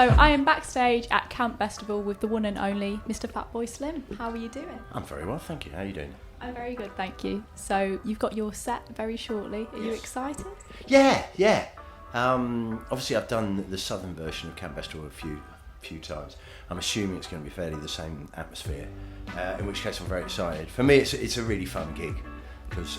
So I am backstage at Camp Bestival with the one and only Mr. Fatboy Slim. How are you doing? I'm very well, thank you. How are you doing? I'm very good, thank you. So you've got your set very shortly. Are you excited? Yeah. Obviously, I've done the southern version of Camp Bestival a few times. I'm assuming it's going to be fairly the same atmosphere. In which case, I'm very excited. For me, it's a really fun gig because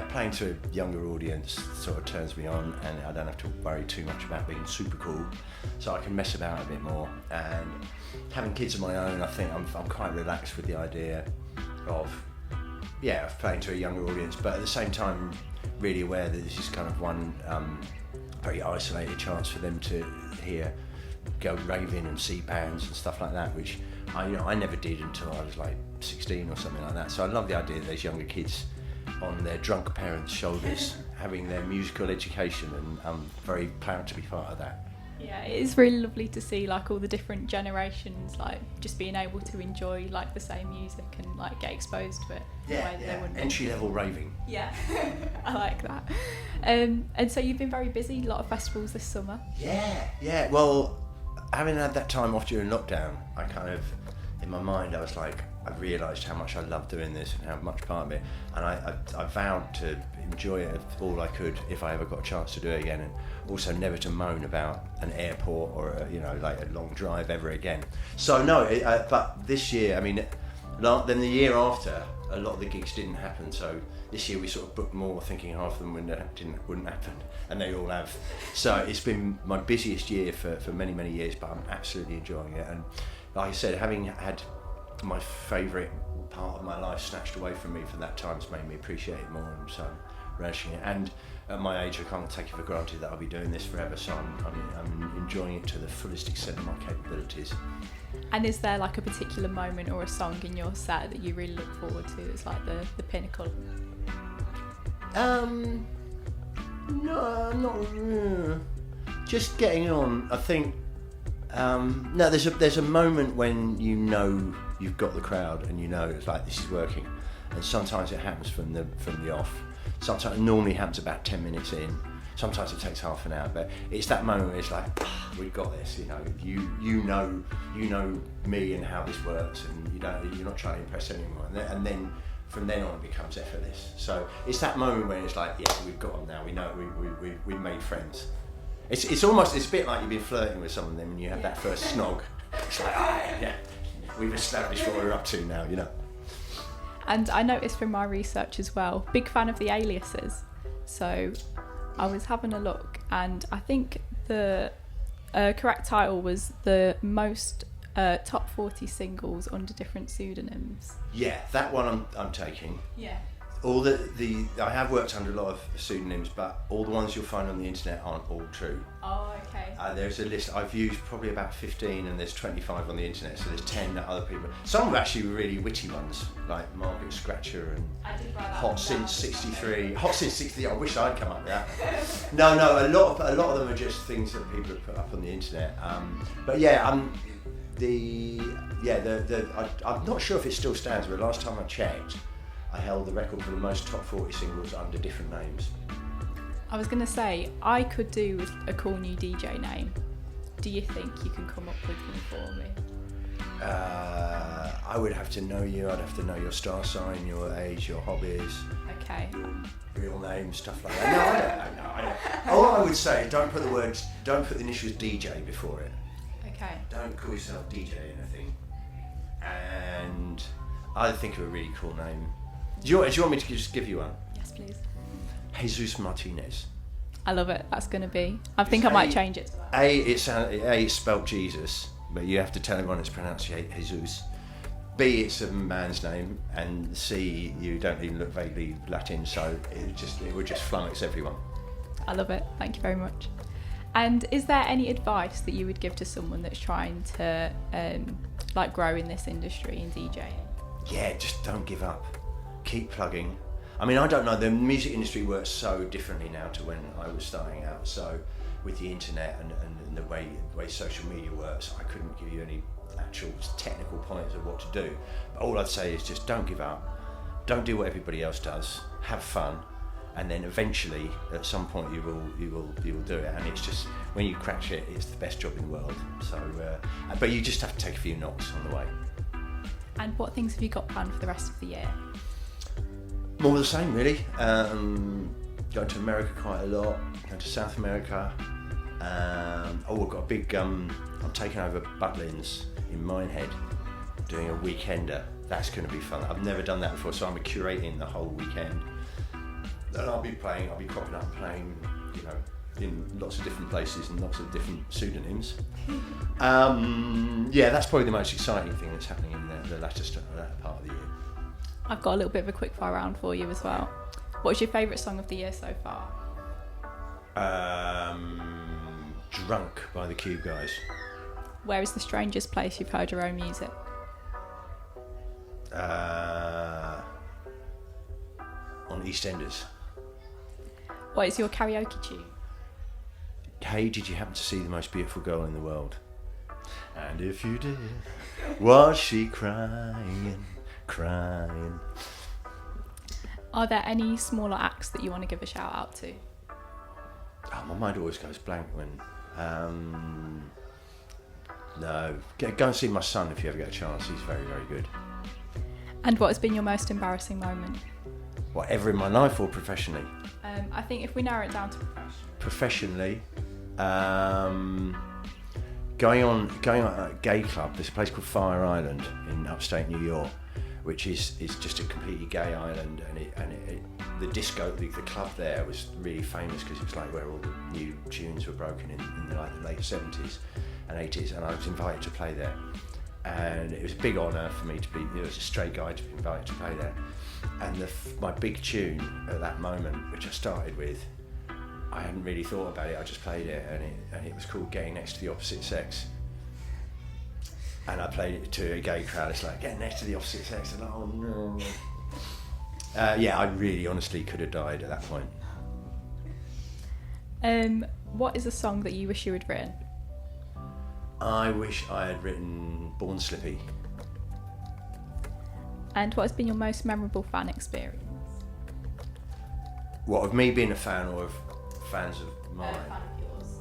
playing to a younger audience sort of turns me on, and I don't have to worry too much about being super cool, so I can mess about a bit more. And having kids of my own, I think I'm quite relaxed with the idea of playing to a younger audience, but at the same time really aware that this is kind of one very isolated chance for them to go raving and see bands and stuff like that, which I never did until I was like 16 or something like that. So I love the idea of those younger kids on their drunk parents' shoulders having their musical education, and I'm very proud to be part of that. Yeah, it is really lovely to see like all the different generations like just being able to enjoy like the same music and like get exposed to it. Entry level raving. Yeah, I like that. And so you've been very busy, a lot of festivals this summer. Yeah. Well, having had that time off during lockdown, I kind of, in my mind, I was like, I realised how much I love doing this and how much part of it, and I vowed to enjoy it all I could if I ever got a chance to do it again, and also never to moan about an airport or a long drive ever again. So no, but this year, I mean, then the year after, a lot of the gigs didn't happen. So this year we sort of booked more, thinking half of them wouldn't happen, and they all have. So it's been my busiest year for many years, but I'm absolutely enjoying it. And like I said, having had my favourite part of my life snatched away from me for that time has made me appreciate it more, and so I'm relishing it. And at my age, I can't take it for granted that I'll be doing this forever, so I'm enjoying it to the fullest extent of my capabilities. And is there like a particular moment or a song in your set that you really look forward to that's like the pinnacle? No, not just getting on. I think no, there's a moment when you know you've got the crowd and you know it's like this is working, and sometimes it happens from the off. Sometimes it normally happens about 10 minutes in. Sometimes it takes half an hour, but it's that moment where it's like, we've got this. You know me and how this works, and you're not trying to impress anyone. And then from then on it becomes effortless. So it's that moment when it's like, yeah, we've got them now. We know we've made friends. It's almost, it's a bit like you've been flirting with someone, then when you have that first snog, it's like, we've established what we're up to now, And I noticed from my research as well, big fan of the aliases. So I was having a look, and I think the correct title was the most top 40 singles under different pseudonyms. Yeah, that one I'm taking. Yeah. All I have worked under a lot of pseudonyms, but all the ones you'll find on the internet aren't all true. Oh, okay. There's a list. I've used probably about 15, and there's 25 on the internet. So there's 10 that other people. Some are actually really witty ones, like Margaret Scratcher and Hot Since '63. Hot Since '63. I wish I'd come up with that. No. A lot of them are just things that people have put up on the internet. But yeah, I'm not sure if it still stands. But last time I checked, I held the record for the most top 40 singles under different names. I was going to say, I could do with a cool new DJ name. Do you think you can come up with one for me? I would have to know you. I'd have to know your star sign, your age, your hobbies. Okay. Real name, stuff like that. No, I don't. All I would say, don't put the initials DJ before it. Okay. Don't call yourself DJ anything. And I think of a really cool name. Do you want me to just give you one? Yes, please. Jesus Martinez. I love it. That's going to be. I think I might change it to that. It's spelled Jesus, but you have to tell everyone it's pronounced Jesus. B, it's a man's name, and C, you don't even look vaguely Latin, so it would just flummox everyone. I love it. Thank you very much. And is there any advice that you would give to someone that's trying to grow in this industry in DJing? Yeah, just don't give up. Keep plugging. I mean, I don't know, the music industry works so differently now to when I was starting out. So with the internet and the way social media works, I couldn't give you any actual technical points of what to do. But all I'd say is just don't give up. Don't do what everybody else does. Have fun. and then eventually at some point you will do it, and it's just when you crack it, it's the best job in the world. So but you just have to take a few knocks on the way. And what things have you got planned for the rest of the year? More of the same, really. Going to America quite a lot, going to South America. I've got a big I'm taking over Butlins in Minehead, doing a weekender. That's going to be fun. I've never done that before, so I'm curating the whole weekend. And I'll be cropping up and playing, in lots of different places and lots of different pseudonyms. That's probably the most exciting thing that's happening in the latter part of the year. I've got a little bit of a quick fire round for you as well. What's your favourite song of the year so far? Drunk by the Cube Guys. Where is the strangest place you've heard your own music? On EastEnders. What is your karaoke tune? Hey, did you happen to see the most beautiful girl in the world? And if you did, was she crying? Are there any smaller acts that you want to give a shout out to? Oh, my mind always goes blank when... no. Go and see my son if you ever get a chance. He's very, very good. And what has been your most embarrassing moment? Whatever in my life or professionally? I think if we narrow it down to professionally, going on at a gay club. There's a place called Fire Island in upstate New York, which is just a completely gay island, and the disco, the club there was really famous because it was like where all the new tunes were broken in the late 70s and 80s, and I was invited to play there, and it was a big honour for me to be, as a straight guy, to be invited to play there. And my big tune at that moment, which I started with, I hadn't really thought about it, I just played it, and it was called Getting Next to the Opposite Sex. And I played it to a gay crowd. It's like, getting next to the opposite sex, and oh no. I really honestly could have died at that point. What is a song that you wish you had written? I wish I had written Born Slippy. And what has been your most memorable fan experience? What, of me being a fan or of fans of mine? A fan of yours.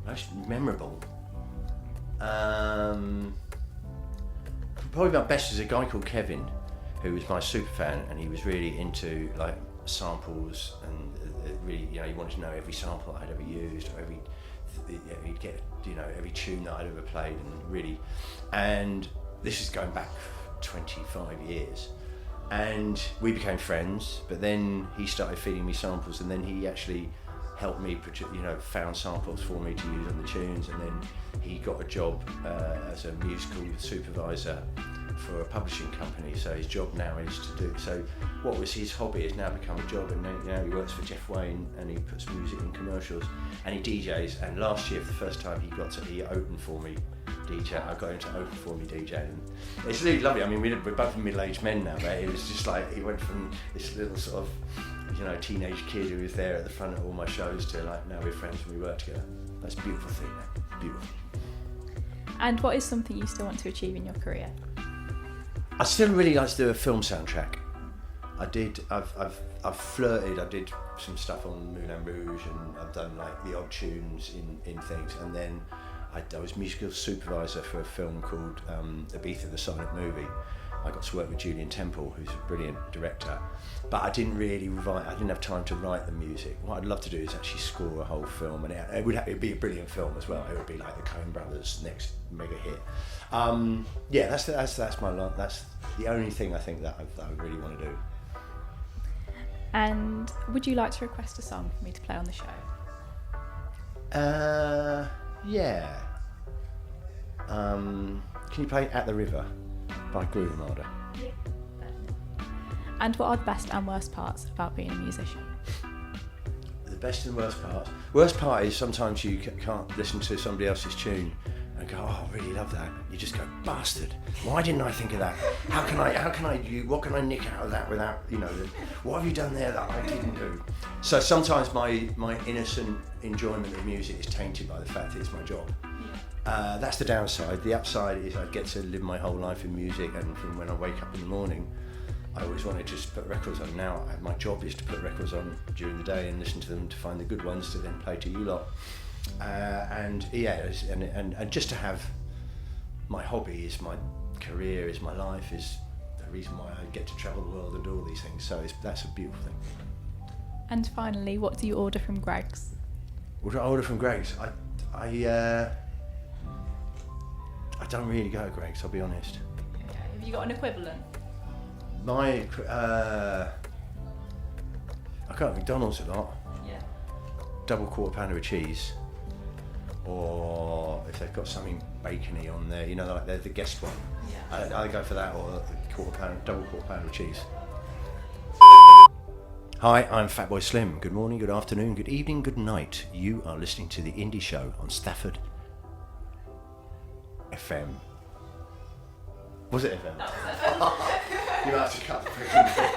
Most memorable? Probably my best was a guy called Kevin, who was my super fan, and he was really into like samples, and really, he wanted to know every sample I'd ever used, or he'd get, every tune that I'd ever played, and this is going back 25 years, and we became friends. But then he started feeding me samples, and then he actually helped me, found samples for me to use on the tunes, and then he got a job as a musical supervisor for a publishing company. So his job now is to do, so what was his hobby has now become a job, and now he works for Jeff Wayne, and he puts music in commercials, and he DJs. And last year, for the first time, he opened for me DJ. I got him to open for me DJ, and it's really lovely. I mean, we're both middle-aged men now, but it was just like, he went from this little sort of teenage kid who was there at the front of all my shows to like, now we're friends and we work together. That's a beautiful thing, man. Beautiful. And what is something you still want to achieve in your career? I still really like to do a film soundtrack. I've flirted. I did some stuff on Moulin Rouge, and I've done like the odd tunes in things, and then I was musical supervisor for a film called Ibiza: The Silent Movie. I got to work with Julian Temple, who's a brilliant director, but I didn't have time to write the music. What I'd love to do is actually score a whole film, and it'd be a brilliant film as well. It would be like the Coen Brothers' next mega hit. That's the only thing I think that I really want to do. And would you like to request a song for me to play on the show? Yeah. Can you play At the River by Groove Armada? Yeah. And what are the best and worst parts about being a musician? The best and worst parts? Worst part is sometimes you can't listen to somebody else's tune and go, oh, I really love that. You just go, bastard, why didn't I think of that? What can I nick out of that without, what have you done there that I didn't do? So sometimes my innocent enjoyment of music is tainted by the fact that it's my job. That's the downside. The upside is I get to live my whole life in music, and from when I wake up in the morning I always wanted to just put records on. Now my job is to put records on during the day and listen to them to find the good ones to then play to you lot. And just to have my hobby is my career, is my life, is the reason why I get to travel the world and do all these things. So that's a beautiful thing. And finally, what do you order from Greg's? What do I order from Greg's? I don't really go to Greg's, I'll be honest. Okay. Have you got an equivalent? I go to McDonald's a lot. Yeah. Double quarter pounder of cheese, or if they've got something bacony on there, you know, like they're the guest one. Yeah. I go for that, or double quarter pounder of cheese. Hi, I'm Fatboy Slim. Good morning, good afternoon, good evening, good night. You are listening to the Indie Show on Stafford FM. Was it FM? That was it. You have to cut the freaking thing.